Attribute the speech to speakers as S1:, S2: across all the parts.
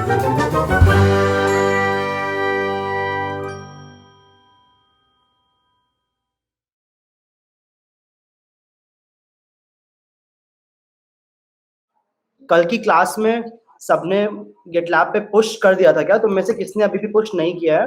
S1: कल की क्लास में सबने गिटलैब पे पुश कर दिया था क्या? तुम में से किसने अभी भी पुश नहीं किया है?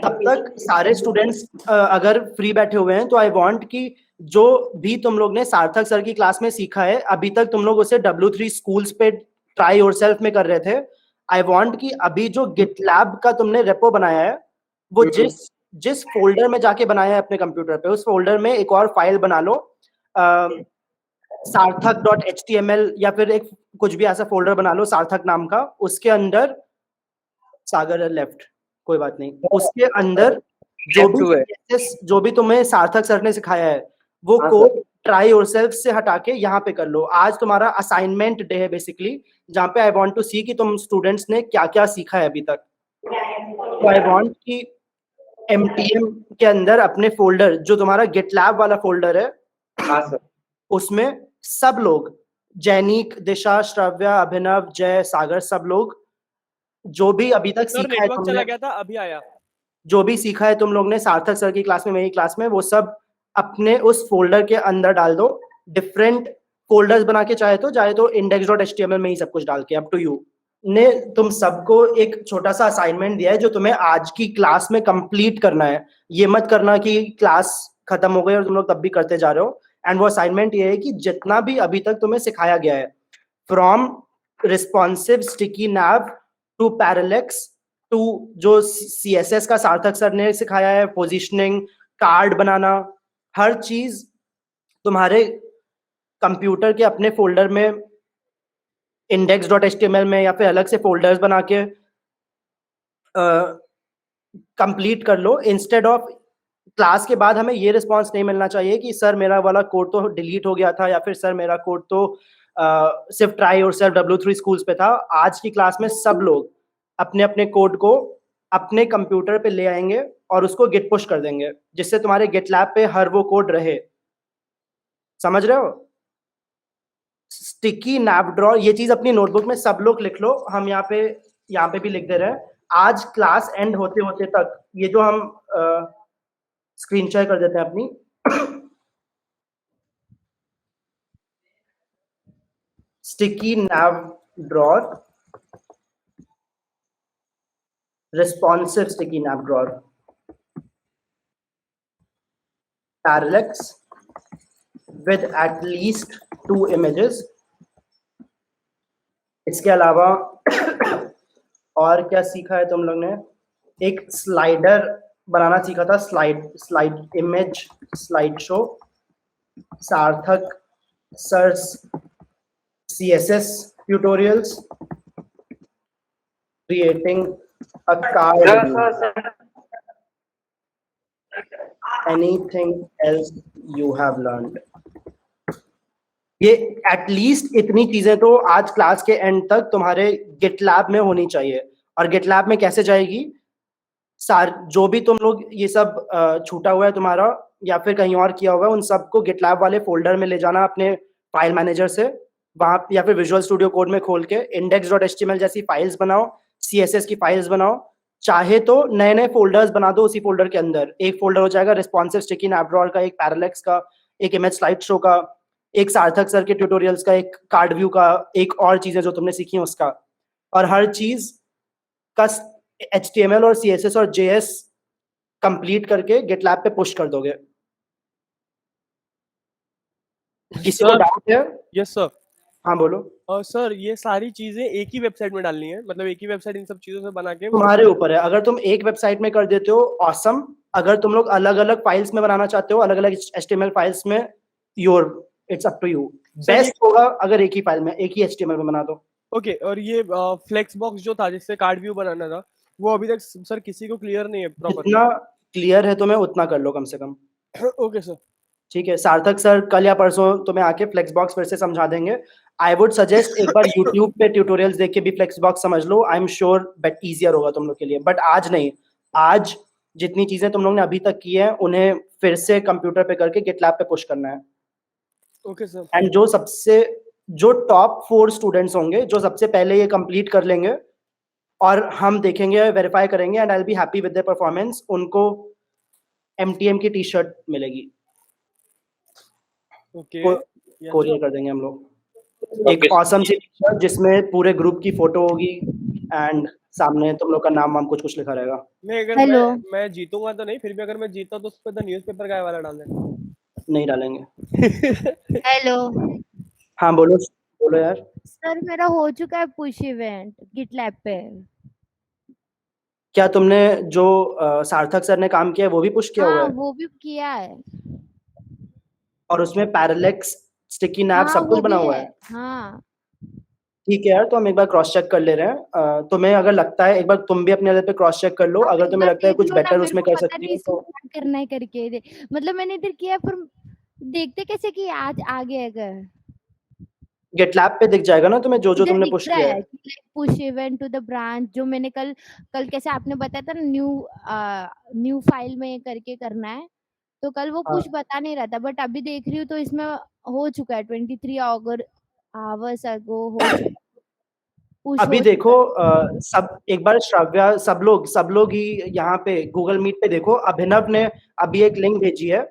S1: तब तक सारे स्टूडेंट्स अगर फ्री बैठे हुए हैं तो आई वांट कि जो भी तुम लोग ने सार्थक सर की क्लास में सीखा है, अभी तक तुम लोग उसे W3 स्कूल्स पे ट्राई योरसेल्फ में कर रहे थे, आई वांट कि अभी जो गिटलैब का तुमने रेपो बनाया है वो जिस जिस फोल्डर में जाके बनाया है अपने कंप्यूटर पे, उस फोल्डर में एक और फाइल बना लो, सार्थक.html या फिर एक कुछ भी ऐसा फोल्डर बना लो सार्थक नाम का, उसके अंदर सागर लेफ्ट, कोई बात नहीं, उसके अंदर जो भी तुम्हें सार्थक सर ने सिखाया है वो कोड ट्राई योरसेल्फ से हटा के यहाँ पे कर लो। आज तुम्हारा असाइनमेंट डे है बेसिकली, जहाँ पे आई वांट टू सी कि तुम स्टूडेंट्स ने क्या क्या सीखा है अभी तक। तो आई वांट कि MTM के अंदर अपने फोल्डर, जो तुम्हारा गिटलैब वाला फोल्डर है, हाँ सर, उसमें सब लोग, जैनिक, दिशा, श्रव्या, अभिनव, जय, सागर, सब लोग जो भी अभी तक सीखा है तुमने,
S2: चला गया था, अभी आया,
S1: जो भी सीखा है तुम लोग ने सार्थक सर की क्लास में, मेरी क्लास में, वो सब अपने उस फोल्डर के अंदर डाल दो। डिफरेंट फोल्डर्स बना के चाहे तो index.html में ही सब कुछ डाल के, अप टू यू। ने तुम सबको एक छोटा सा असाइनमेंट दिया है जो तुम्हें आज की क्लास में कंप्लीट करना है। ये मत करना कि क्लास खत्म हो गई और तुम लोग तब भी करते जा रहे हो। एंड वो असाइनमेंट ये है कि जितना भी अभी तक तुम्हें सिखाया गया है, from responsive sticky nav to parallax to जो CSS का सार्थक सर ने सिखाया है, पोजीशनिंग, कार्ड बनाना, हर चीज तुम्हारे कंप्यूटर के अपने फोल्डर में index.html में या फिर अलग से फोल्डर्स बना के कंप्लीट कर लो। इंस्टेड ऑफ क्लास के बाद हमें ये रिस्पॉन्स नहीं मिलना चाहिए कि सर मेरा वाला कोड तो डिलीट हो गया था, या फिर सर मेरा कोड तो सिर्फ ट्राई योरसेल्फ W3 स्कूल्स पे था। आज की क्लास में सब लोग अपने अपने कोड को अपने कंप्यूटर पे ले आएंगे और उसको गिट पुश कर देंगे, जिससे तुम्हारे गिटलैब पे हर वो कोड रहे। समझ रहे हो? स्टिकी नैपड्रॉ, ये चीज अपनी नोटबुक में सब लोग लिख लो, हम यहाँ पे भी लिख दे रहे हैं। आज क्लास एंड होते होते तक ये जो हम स्क्रीन शेयर कर देते हैं अपनी, sticky naive drawer, responsive sticky nav drawer, parallax with at least 2 images। इसके अलावा और क्या सीखा है तुम लोग ने? एक स्लाइडर बनाना सीखा था, slide image slide show, Sarthak सर्स CSS tutorials, creating a card, anything else you have learned। ये एटलीस्ट इतनी चीजें तो आज क्लास के एंड तक तुम्हारे गिटलैब में होनी चाहिए। और गिटलैब में कैसे जाएगी? जो भी तुम लोग ये सब छूटा हुआ है तुम्हारा या फिर कहीं और किया हुआ है, उन सबको गिटलैब वाले फोल्डर में ले जाना अपने फाइल मैनेजर से, वहां या फिर विजुअल स्टूडियो कोड में खोल के index.html जैसी फाइल्स बनाओ, CSS की फाइल्स बनाओ, चाहे तो नए नए फोल्डर्स बना दो उसी फोल्डर के अंदर। एक फोल्डर हो जाएगा रिस्पॉन्सिव स्टिकी नैपड्रॉर का, एक पैरालेक्स का, एक इमेज स्लाइड शो का, एक सार्थक सर के ट्यूटोरियल्स का, एक कार्ड व्यू का, एक और चीजें जो तुमने सीखी हैं उसका। और हर चीज का HTML और CSS और JS कंप्लीट करके गिटलैब पे पुश कर दोगे। किसी को डाउट है?
S2: Yes sir.
S1: हाँ बोलो।
S2: और सर ये सारी चीजें एक ही वेबसाइट में डालनी है, मतलब एक ही वेबसाइट इन सब चीजों से बना के?
S1: तुम्हारे ऊपर है, अगर तुम एक वेबसाइट में कर देते हो ऑसम, अगर तुम लोग अलग अलग फाइल्स में बनाना चाहते हो, अलग अलग HTML फाइल्स में, your it's up to you. Best होगा अगर एक ही फाइल में, एक ही HTML में बना दो।
S2: ओके, और ये फ्लेक्स बॉक्स जो था जिससे कार्ड व्यू बनाना था, वो अभी तक सर किसी को क्लियर नहीं है प्रॉपर।
S1: जितना क्लियर है तुम्हें उतना कर लो कम से कम।
S2: Okay sir.
S1: ठीक है, सार्थक सर कल या परसों तुम्हें आके फ्लेक्स बॉक्स फिर से समझा देंगे। आई वुड सजेस्ट एक बार यूट्यूब पे ट्यूटोरियल्स देख के भी फ्लेक्स बॉक्स समझ लो, I am sure bet easier होगा तुम लोग के लिए। बट आज नहीं, आज जितनी चीजें तुम लोग ने अभी तक की है उन्हें फिर से कंप्यूटर पे करके गिटलैब पे पुश करना है।
S2: Okay sir.
S1: एंड जो टॉप 4 स्टूडेंट्स होंगे जो सबसे पहले ये कंप्लीट कर लेंगे, और हम देखेंगे, वेरीफाई करेंगे and I will be happy with the performance. उनको एमटीएम की टी शर्ट मिलेगी,
S2: ओके
S1: कोरियर कर देंगे हम लोग, एक ऑसम सी टी शर्ट जिसमें पूरे ग्रुप की फोटो होगी एंड सामने तुम लोग का नाम वाम कुछ कुछ लिखा रहेगा।
S2: नहीं, अगर
S3: हेलो।
S2: मैं जीतूंगा तो नहीं, फिर भी अगर मैं जीता तो उस पे द न्यूज़पेपर गाय वाला डाल देना।
S1: नहीं डालेंगे।
S3: हेलो
S1: हाँ बोलो बोलो यार।
S3: सर, मेरा हो चुका है पुश इवेंट गिटलैब पे।
S1: क्या तुमने जो सार्थक सर ने काम किया है वो भी पुश किया हुआ
S3: हाँ,
S1: है?
S3: वो भी किया है।
S1: और उसमें पैरालेक्स, स्टिकी नैप
S3: हाँ,
S1: सब
S3: वो
S1: कुछ बना
S3: भी
S1: हुआ
S3: है।
S1: है?
S3: हाँ
S1: ठीक है यार, तो हम एक बार क्रॉस चेक कर ले रहे हैं। तुम्हें अगर लगता है, एक बार तुम भी अपने लेवल पे क्रॉस चेक कर लो,
S3: आप
S1: अगर
S3: एक
S1: तुम्हें
S3: बार
S1: लगता है
S3: देख
S1: कुछ
S3: लो ना,
S1: बेटर
S3: मेरे
S1: उसमें
S3: को
S1: कर
S3: पता
S1: सकती
S3: नहीं
S1: हो
S3: इसमें
S1: तो।
S3: क्या करना है करके मतलब मैंने इधर किया पर देखते कैसे कि आज आ गया अगर
S1: गेटलैब पे दिख जाएगा ना तुम्हें जो जो
S3: इधर
S1: तुमने
S3: दिख
S1: पुश
S3: रहा
S1: किया
S3: है
S1: है।
S3: कि push event to the branch, जो मैंने कल कल कैसे आपने बताया था ना, न्यू फाइल में करके करना है, तो कल वो
S1: हाँ।
S3: पुश बता नहीं रहा था, बट अभी देख रही हूँ तो इसमें हो चुका है 23 आवर्स अगो हो चुका, पुश
S1: अभी
S3: हो
S1: देखो
S3: चुका है।
S1: सब एक बार श्राव्या, सब लोग ही यहाँ पे गूगल मीट पे देखो, अभिनव ने अभी एक लिंक भेजी है,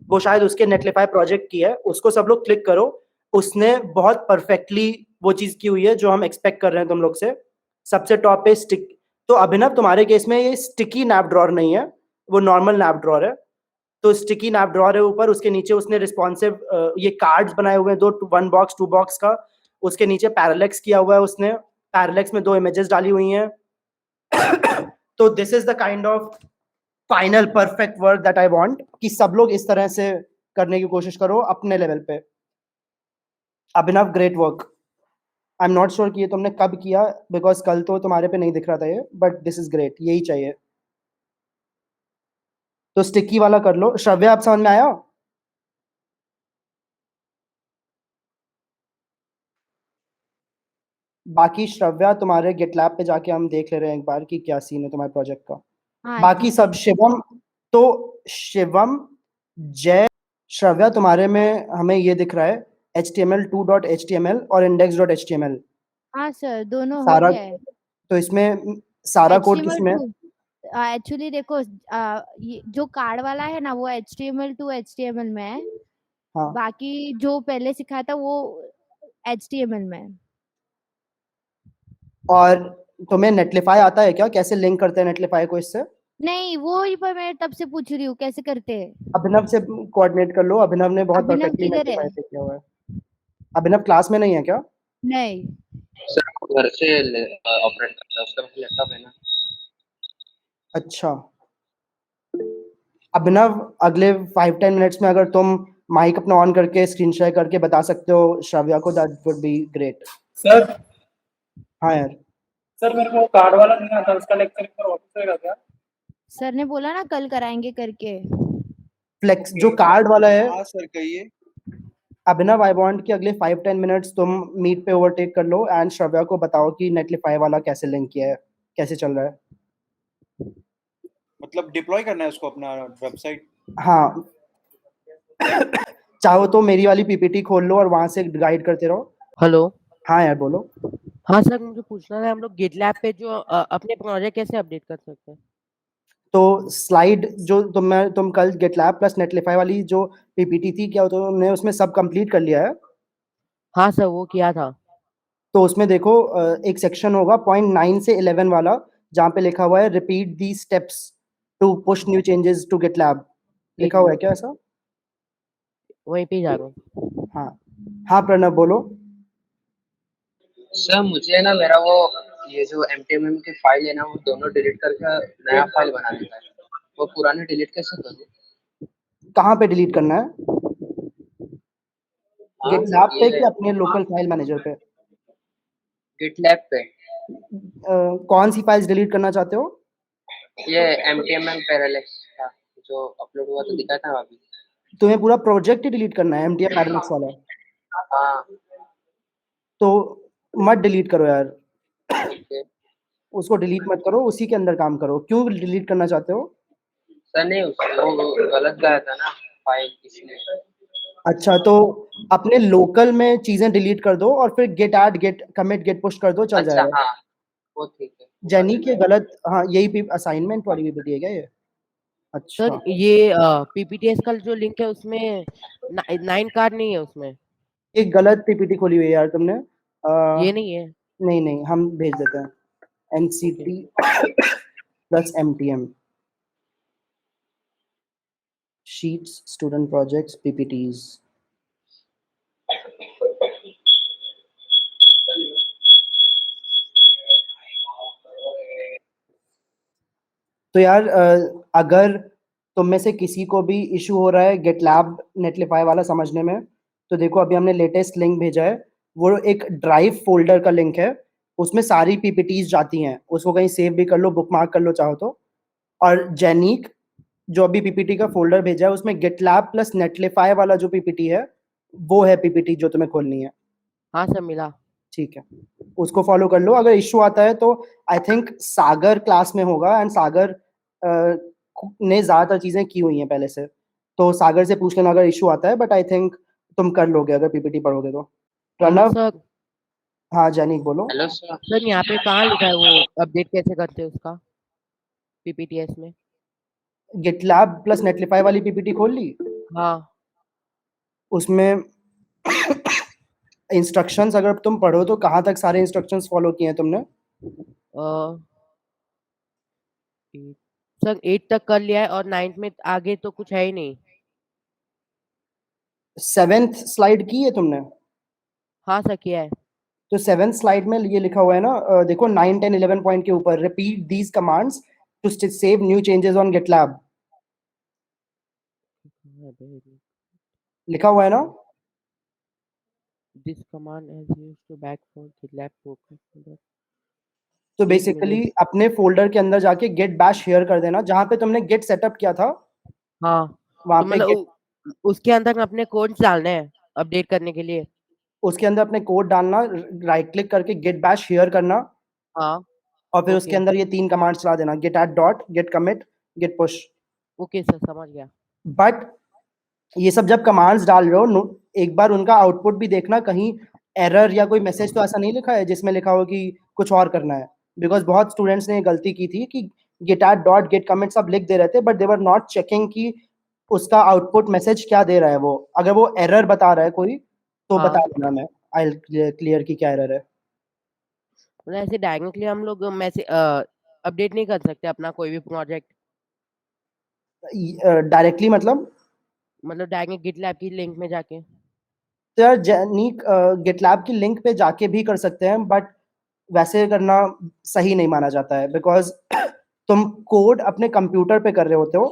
S1: वो शायद उसके नेटलिफाई प्रोजेक्ट की है, उसको सब लोग क्लिक करो। उसने बहुत परफेक्टली वो चीज की हुई है जो हम एक्सपेक्ट कर रहे हैं तुम लोग से। सबसे टॉप पे स्टिक, तो अभिनव तुम्हारे केस में ये स्टिकी नैप ड्रॉर नहीं है, वो नॉर्मल नैप ड्रॉर है। तो स्टिकी नैप ड्रॉर है ऊपर, उसके नीचे उसने रिस्पॉन्सिव ये कार्ड्स बनाए हुए हैं, दो, 1 बॉक्स 2 बॉक्स का। उसके नीचे पैरालेक्स किया हुआ है उसने, पैरालेक्स में 2 इमेजेस डाली हुई हैं। तो this is the kind of final perfect work that I want, कि सब लोग इस तरह से करने की कोशिश करो अपने लेवल पे। Abhinav, great work. I am not sure कि ये तुमने कब किया, बिकॉज कल तो तुम्हारे पे नहीं दिख रहा था ये, बट दिस इज ग्रेट, यही चाहिए। तो स्टिकी वाला कर लो। श्रव्या, आप समझ में आया? बाकी श्रव्या, तुम्हारे गिटलैब पे जाके हम देख ले रहे हैं एक बार कि क्या सीन है तुम्हारे प्रोजेक्ट का।
S3: हाँ
S1: बाकी
S3: ठीक है।
S1: सब शिवम, तो शिवम, जय, श्रव्या, तुम्हारे में हमें ये दिख रहा है HTML2.html और index.html।
S3: हाँ सर, दोनों हो
S1: सारा,
S3: गया है।
S1: तो इसमें सारा कोड किसमें है?
S3: HTML2 एक्चुअली देखो, ये जो कार्ड वाला है ना वो HTML2 HTML में है,
S1: हाँ।
S3: बाकी जो पहले सिखाया था वो HTML में है।
S1: और तुम्हें नेटलिफाई आता है क्या, कैसे लिंक करते हैं नेटलिफाई को इससे?
S3: नहीं, वो ही पर मैं तब से पूछ रही हूँ कैसे करते हैं।
S1: अभिनव से कोऑर्डिनेट कर लो, अभिनव ने बहुत
S3: अभिनव
S1: परफेक्टली
S3: किधर है?
S1: नेटलिफाई से किया हुआ है। अभिनव क्लास में नहीं है क्या?
S3: नहीं।
S4: सर वो घर से ऑपरेट करता है, उसका पास लैपटॉप है ना।
S1: अच्छा अभिनव, अगले 5-10 मिनट्स में अगर तुम माइक अपना ऑन करके स्क्रीन शेयर करके बता सकते हो श्रव्या को, that would be great.
S5: Sir
S1: हाँ यार।
S5: सर मेरे को कार्ड वाला नहीं आता, उसका लेक्चर एक बार वापस होएगा क्या?
S3: सर ने बोला ना कल कराएंगे करके।
S1: फ्लेक्स जो कार्ड वाला है,
S6: हाँ सर कहिए।
S1: अभिनव, आई वांट कि अगले 5-10 मिनट्स तुम मीट पे ओवरटेक कर लो एंड श्रव्या को बताओ कि नेटलिफाई वाला कैसे लिंक किया है, कैसे चल रहा है।
S6: मतलब डिप्लॉय करना है उसको अपना वेबसाइट?
S1: हाँ चाहो तो मेरी वाली पीपीटी खोल लो और वहां से गाइड करते रहो।
S7: हेलो।
S1: हाँ यार बोलो।
S7: हाँ सर, मुझे पूछना है हम लोग गिटलैब पे जो अपने प्रोजेक्ट कैसे अपडेट कर सकते हैं?
S1: तो स्लाइड जो तुम कल गेटलैब प्लस नेटलिफाई वाली जो पीपीटी थी, क्या तुमने उसमें सब कंप्लीट कर लिया है?
S7: हाँ सर, वो किया था।
S1: तो उसमें देखो एक सेक्शन होगा पॉइंट 9 से 11 वाला, जहाँ पे लिखा हुआ है repeat the steps to push new changes to GitLab. लिखा हुआ है क्या ऐसा?
S7: वहीं पे जा रहा हूँ।
S1: हाँ हाँ प्रणव बोलो।
S4: सर मुझे ना मेरा वो ये जो एमटीएमएम की फाइल है ना, वो दोनों डिलीट करके नया फाइल बनाने का है। वो पुराने डिलीट कैसे करूँ?
S1: कहाँ पे डिलीट करना है?
S4: हाँ
S1: गिटलैब पे
S4: ये
S1: कि अपने लोकल फाइल मैनेजर पे?
S4: गिटलैब पे।
S1: कौन सी फाइल्स डिलीट करना चाहते हो?
S4: ये एमटीएमएम पैरालेक्स था जो अपलोड हुआ तो दिखा था अभी।
S1: तुम्हें पूरा प्रोजेक्ट ही डिलीट करना है एमटीएम पैरालेक्स वाला?
S4: हाँ
S1: तो मत डिलीट करो यार,
S4: ओके।
S1: उसको डिलीट मत करो, उसी के अंदर काम करो। क्यों डिलीट करना चाहते हो?
S4: सर नहीं, वो गलत गया था ना फाइल, इसलिए।
S1: अच्छा, तो अपने लोकल में चीजें डिलीट कर दो और फिर git add git commit git push कर दो, चल
S4: अच्छा
S1: जाएगा।
S4: हाँ वो ठीक है, वो कर
S1: जेनी के
S4: देना।
S1: गलत, हाँ यही असाइनमेंट वाली पीपीटी है क्या ये? अच्छा,
S7: सर ये पीपीटीएस का जो लिंक है उसमें 9 कार्ड नहीं है उसमें।
S1: एक गलत पीपीटी खोली हुई है यार तुमने।
S7: ये नहीं है।
S1: नहीं नहीं, हम भेज देते हैं।
S7: Okay.
S1: NCT plus MTM sheets student projects PPTs. तो यार अगर तुम में से किसी को भी इशू हो रहा है गेटलैब नेटलिफाई वाला समझने में, तो देखो अभी हमने लेटेस्ट लिंक भेजा है। वो एक ड्राइव फोल्डर का लिंक है, उसमें सारी पीपीटीज जाती हैं, उसको कहीं सेव भी कर लो, बुकमार्क कर लो चाहो तो। और जेनिक जो अभी पीपीटी का फोल्डर भेजा है उसमें गेटलैब प्लस नेटलिफाई वाला जो पीपीटी है वो है पीपीटी जो तुम्हें खोलनी है।
S7: हाँ सर मिला।
S1: ठीक है, उसको फॉलो कर लो। अगर इश्यू आता है तो आई थिंक सागर क्लास में होगा, एंड सागर ने ज्यादातर चीजें की हुई हैं पहले से, तो सागर से पूछ लेना अगर इश्यू आता है। बट आई थिंक तुम कर लोगे अगर पीपीटी पढ़ोगे तो।
S7: Hello
S1: Pranav,
S7: sir.
S1: हाँ जैनिक बोलो।
S4: Hello sir.
S7: सर यहाँ पे कहाँ लिखा है वो अपडेट कैसे करते हैं उसका पीपीटीएस में?
S1: गिटलैब प्लस नेटलिफाई वाली पीपीटी खोल ली,
S7: हाँ।
S1: उसमें इंस्ट्रक्शंस अगर तुम पढ़ो तो कहाँ तक सारे इंस्ट्रक्शंस फॉलो किए हैं तुमने?
S7: अ, सर 8 तक कर लिया है और 9th में आगे तो कुछ है ही नहीं।
S1: 7th स्लाइड की है तुमने?
S7: हाँ सर किया है।
S1: तो 7th स्लाइड में ये लिखा हुआ है ना, देखो 9 10 11 पॉइंट के ऊपर, repeat these commands to save new changes on GitLab, लिखा हुआ है ना?
S7: This command is used to back for GitLab focus.
S1: तो
S7: 3
S1: बेसिकली
S7: मिनट।
S1: अपने फोल्डर के अंदर जाके गेट बैश शेयर कर देना, जहां पे तुमने गेट सेटअप किया था
S7: हाँ
S1: वहां
S7: तो
S1: पे
S7: मतलब उसके अंदर अपने कोड्स डालने हैं अपडेट करने के लिए।
S1: उसके अंदर अपने कोड डालना, राइट क्लिक करके गेट बैश शेयर करना,
S7: हाँ।
S1: और फिर उसके
S7: ओके।
S1: अंदर ये 3 कमांड्स चला देना, git add dot, git commit, git push.
S7: Okay sir समझ गया।
S1: बट ये सब जब कमांड्स डाल रहे हो एक बार उनका आउटपुट भी देखना, कहीं एरर या कोई मैसेज तो ऐसा नहीं लिखा है जिसमें लिखा हो कि कुछ और करना है। बिकॉज बहुत स्टूडेंट्स ने ये गलती की थी कि git add dot git commit सब लिख दे रहे थे, but they were not checking कि उसका आउटपुट मैसेज क्या दे रहा है। वो अगर वो एरर बता रहा है कोई तो
S7: हाँ
S1: बता देना, मैं आई क्लियर की क्या एरर है।
S7: मतलब ऐसे डायरेक्टली हम लोग मैसेज अपडेट नहीं कर सकते अपना कोई भी प्रोजेक्ट?
S1: डायरेक्टली मतलब?
S7: मतलब डायरेक्ट गिटलैब की लिंक में जाके?
S1: तो यार जेनिक गिटलैब की लिंक पे जाके भी कर सकते हैं, बट वैसे करना सही नहीं माना जाता है। बिकॉज तुम कोड अपने कंप्यूटर पे कर रहे होते हो,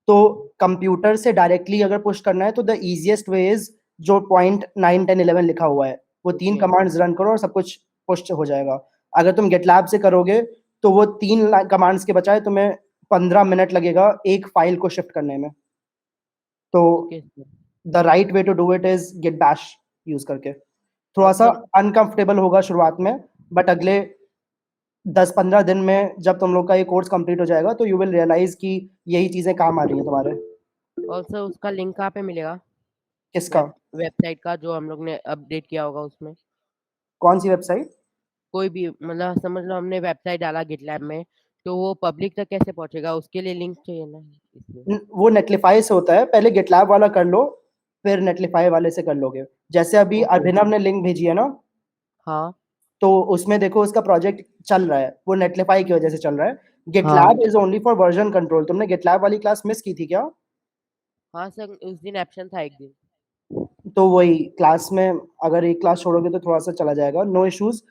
S1: तो कंप्यूटर से डायरेक्टली अगर पुश करना है तो द इजीएस्ट वे इज जो पॉइंट 9 10 11 लिखा हुआ है वो 3
S7: ओके।
S1: कमांड्स रन करो और सब कुछ पुश हो जाएगा। अगर तुम गेटलैब से करोगे तो वो 3 कमांड्स के बजाय तुम्हें 15 मिनट लगेगा एक फाइल को शिफ्ट करने में। तो
S7: okay sir.
S1: The right way to do it is git bash use करके। थोड़ा
S7: और
S1: सा
S7: सर
S1: अनकंफर्टेबल होगा शुरुआत में, बट अगले 10 15 दिन में जब तुम लोग का ये कोर्स कंप्लीट हो जाएगा तो यू विल रियलाइज कि यही चीजें काम आ रही हैं तुम्हारे।
S7: उसका लिंक कहाँ पे मिलेगा?
S1: किसका?
S7: वेबसाइट का जो हम लोग ने अपडेट किया होगा उसमें?
S1: कौन सी वेबसाइट?
S7: कोई भी मतलब समझ लो हमने वेबसाइट डाला गिटलैब में, तो वो पब्लिक तक कैसे पहुंचेगा? उसके लिए लिंक चाहिए ना इसलिए।
S1: वो नेटलिफाई से होता है, पहले गिटलैब वाला कर लो फिर नेटलिफाई वाले से कर लोगे। जैसे अभी
S7: ओके।
S1: अभिनव ने लिंक भेजी है ना,
S7: हाँ।
S1: तो उसमें देखो उसका प्रोजेक्ट चल रहा है, वो नेटलिफाई की वजह से चल रहा है।
S7: हाँ।
S1: GitLab is only for version control. तुमने गिटलैब वाली क्लास मिस की थी क्या?
S7: हाँ सर उस दिन एब्सेंट था एक दिन।
S1: तो वही क्लास में अगर एक क्लास छोड़ोगे तो थोड़ा सा चला जाएगा, नो इश्यूज।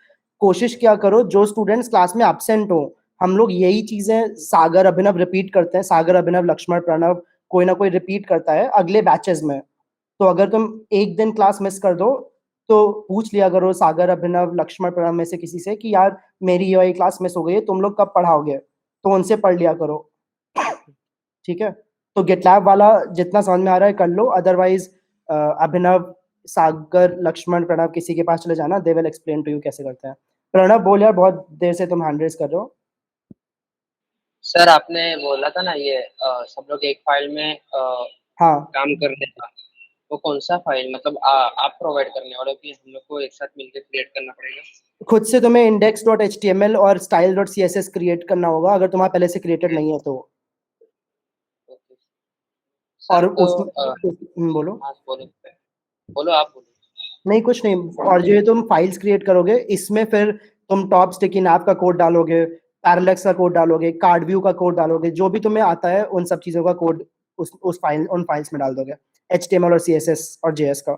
S1: कोशिश क्या करो जो स्टूडेंट्स क्लास में एब्सेंट हो, हम लोग यही चीजें सागर अभिनव रिपीट करते हैं, सागर अभिनव लक्ष्मण प्रणव कोई ना कोई रिपीट करता है अगले बैचेस में। तो अगर तुम एक दिन क्लास मिस कर दो तो पूछ लिया करो सागर अभिनव लक्ष्मण प्रणव में से किसी से कि यार मेरी ये वाली क्लास मिस हो गई है, तुम लोग कब पढ़ाओगे, तो उनसे पढ़ लिया करो। ठीक है, तो गिटलैब वाला जितना समझ में आ रहा है कर लो, अदरवाइज अभिनव सागर लक्ष्मण प्रणव किसी के पास चले जाना, they will explain to you कैसे करते हैं। प्रणव बोल यार, बहुत देर से तुम हैंड रेस कर रहे हो।
S4: सर आपने बोला था ना ये सब लोग एक फाइल में
S1: हाँ
S4: काम करने का, वो कौन सा फाइल मतलब आप प्रोवाइड करने वाले हो कि हम लोग को एक साथ मिलकर क्रिएट करना पड़ेगा?
S1: खुद से तुम्हें index.html और style.css क्रिएट करना होगा अगर तुम्हारा पहले से क्रिएटेड नहीं है तो।
S4: ओके
S1: और
S4: सर, तो
S1: बोलो।
S4: हाँ बोलो बोलो, आप बोलो।
S1: नहीं कुछ नहीं। और जो ये तुम फाइल्स क्रिएट करोगे इसमें फिर तुम टॉप स्टिकी नैप का कोड डालोगे, पैरालेक्स का कोड डालोगे, कार्ड व्यू का कोड डालोगे, जो भी तुम्हें आता है उन सब चीजों का कोड उन फाइल्स में डाल दोगे, HTML और CSS और JS का।